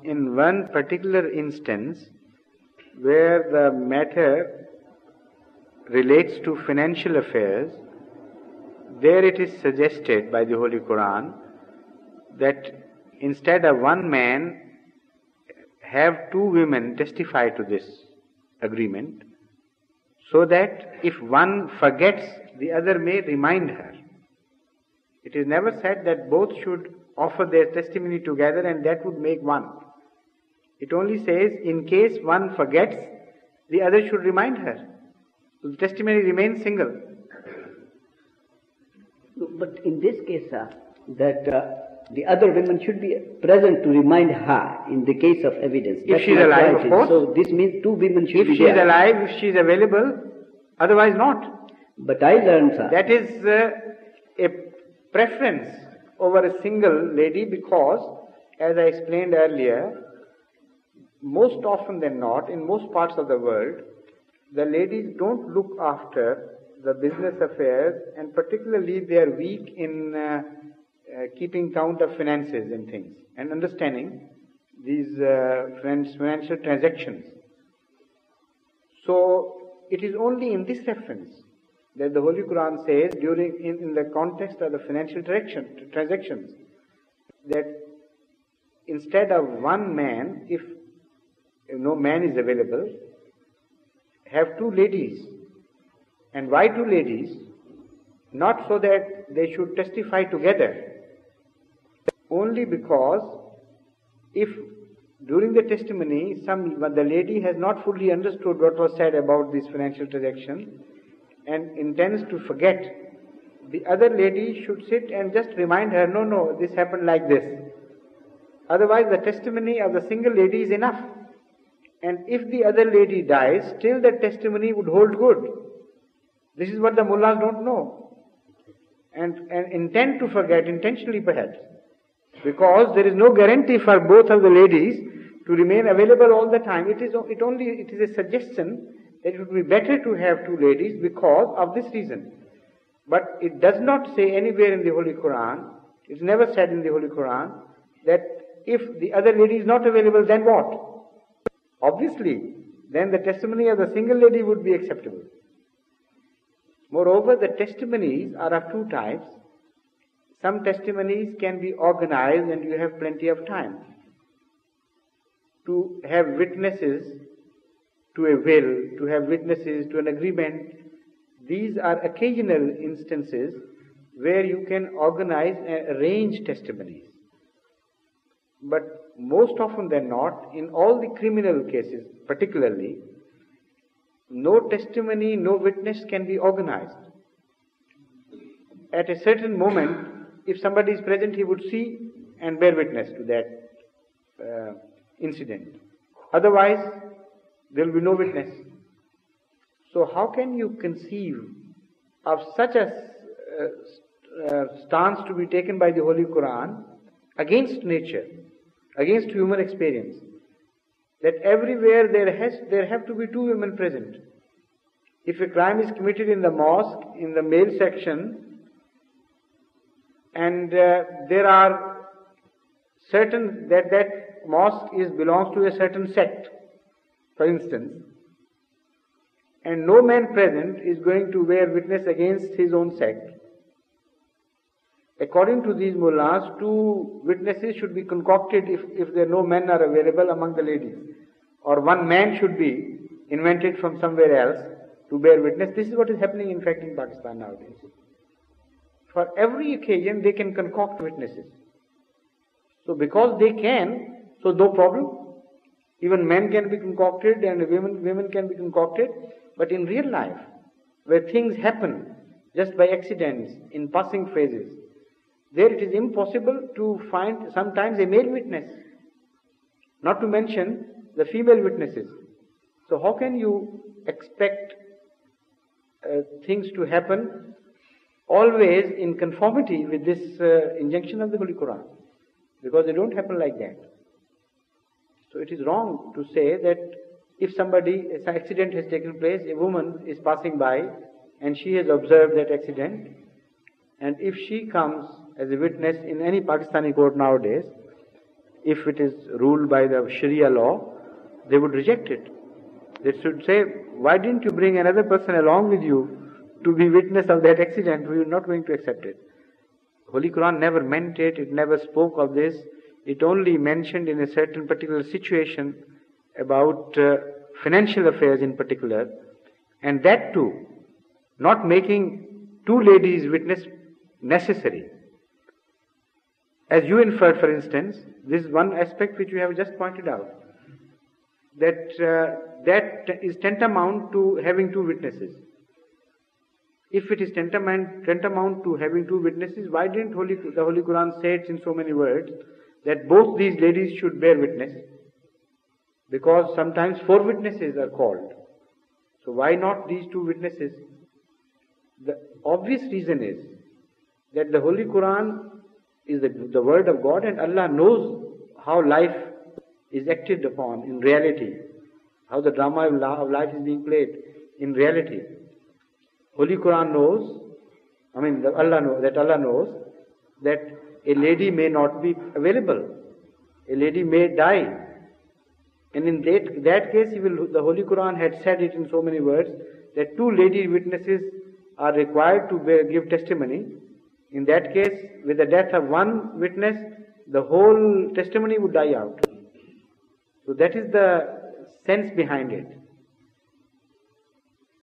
in one particular instance where the matter relates to financial affairs. There it is suggested by the Holy Quran that instead of one man, have two women testify to this agreement, so that if one forgets, the other may remind her. It is never said that both should offer their testimony together and that would make one. It only says in case one forgets, the other should remind her. So the testimony remains single. But in this case, the other women should be present to remind her in the case of evidence. If she is alive, of course. So this means two women should be there. If she is alive, if she is available, otherwise not. But I learned, sir. That is a preference over a single lady because, as I explained earlier, most often than not, in most parts of the world, the ladies don't look after the business affairs, and particularly they are weak in keeping count of finances and things, and understanding these financial transactions. So, it is only in this reference that the Holy Quran says, in the context of the financial transactions, that instead of one man, if no man is available, have two ladies. And why two ladies? Not so that they should testify together, only because if during the testimony the lady has not fully understood what was said about this financial transaction and intends to forget, the other lady should sit and just remind her, no, this happened like this. Otherwise the testimony of the single lady is enough. And if the other lady dies, still the testimony would hold good. This is what the mullahs don't know. And intend to forget, intentionally perhaps. Because there is no guarantee for both of the ladies to remain available all the time. It is a suggestion that it would be better to have two ladies because of this reason. But it does not say anywhere in the Holy Quran, it's never said in the Holy Quran, that if the other lady is not available, then what? Obviously, then the testimony of the single lady would be acceptable. Moreover, the testimonies are of two types. Some testimonies can be organized and you have plenty of time to have witnesses to a will, to have witnesses to an agreement. These are occasional instances where you can organize and arrange testimonies. But most often than not, in all the criminal cases particularly, no testimony, no witness can be organized. At a certain moment, if somebody is present, he would see and bear witness to that incident. Otherwise, there will be no witness. So how can you conceive of such a stance to be taken by the Holy Quran against nature, against human experience, that everywhere there have to be two women present? If a crime is committed in the mosque, in the male section, and there are certain that mosque belongs to a certain sect, for instance, and no man present is going to bear witness against his own sect. According to these mullahs, two witnesses should be concocted if there no men are available among the ladies, or one man should be invented from somewhere else to bear witness. This is what is happening, in fact, in Pakistan nowadays. For every occasion, they can concoct witnesses. So because they can, so no problem. Even men can be concocted and women can be concocted. But in real life, where things happen just by accidents, in passing phases, there it is impossible to find sometimes a male witness, not to mention the female witnesses. So how can you expect things to happen always in conformity with this injunction of the Holy Quran? Because they don't happen like that. So it is wrong to say that if an accident has taken place, a woman is passing by and she has observed that accident, and if she comes as a witness in any Pakistani court nowadays, if it is ruled by the Sharia law, they would reject it. They should say, why didn't you bring another person along with you to be witness of that accident? We are not going to accept it. Holy Quran never meant it, it never spoke of this. It only mentioned in a certain particular situation about financial affairs in particular, and that too, not making two ladies witness necessary. As you inferred, for instance, this is one aspect which you have just pointed out, that that is tantamount to having two witnesses. If it is tantamount to having two witnesses, why didn't the Holy Quran say it in so many words that both these ladies should bear witness? Because sometimes 4 witnesses are called. So why not these 2 witnesses? The obvious reason is that the Holy Quran is the word of God, and Allah knows how life is acted upon in reality, how the drama of life is being played in reality. Holy Quran knows, Allah knows that a lady may not be available, a lady may die, and in that case the Holy Quran had said it in so many words that 2 lady witnesses are required to give testimony. In that case, with the death of one witness, the whole testimony would die out. So that is the sense behind it.